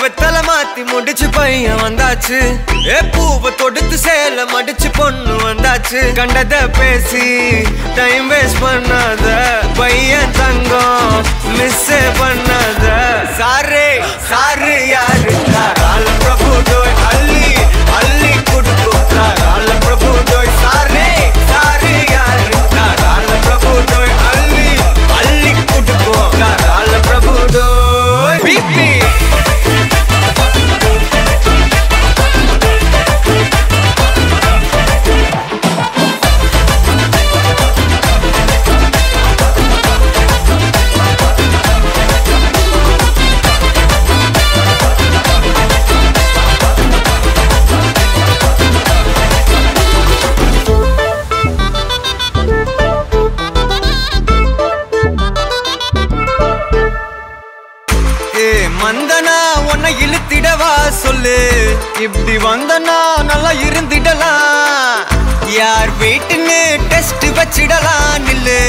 வெத்தல மாத்தி முடிச்சு பையன் வந்தாச்சு. பூவை தொடுத்து சேல மடிச்சு பொண்ணு வந்தாச்சு. கண்டத பேசி டைம் வேஸ்ட் பண்ணாத பையன் தங்கம் மிஸ் பண்ணாத. சாரே சாரு யாரு கால பிரபு டோய் அள்ளி அள்ளி குடுக்கும் கால பிரபு டோய். சாரே சாரு யாரு கால பிரபு டோய் அள்ளி அள்ளி குடுக்கும் கால பிரபு டோய். பிபி வந்தனா உன்னை இழுத்திடவா சொல்லு. இப்படி வந்தனா நல்லா இருந்திடலாம். யார் வீட்டுன்னு டெஸ்ட் வச்சிடலாம். நில்லு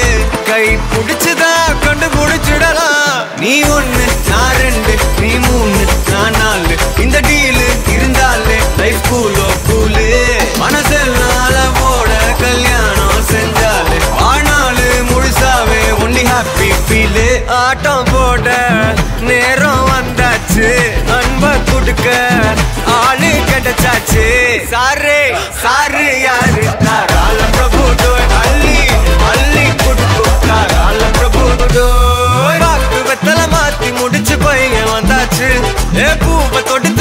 கை புடிச்சுதா கண்டு முடிச்சிடலாம். நீ ஒண்ணு நான் ரெண்டு நீ மூணு நான் நாலு இந்த டீலு இருந்தாலே லைஃப் கூலோ கூலு. மனசெல்லாம் போட கல்யாணம் செஞ்சாலே ஆனாலு முழுசாவே ஒன்லி ஹாப்பி ஃபீலு. ஆட்டம் போட நேரம் வந்தாச்சு. அன்ப குடுக்க ஆளு கிடைச்சாச்சு. சாரே சாரு யாரு கால பிரபு டோய் அள்ளி அள்ளி குடுக்கும் கால பிரபு டோய். பாக்கு வெத்தல மாத்தி முடிச்சு பையன் வந்தாச்சு. பூவை தொட்டு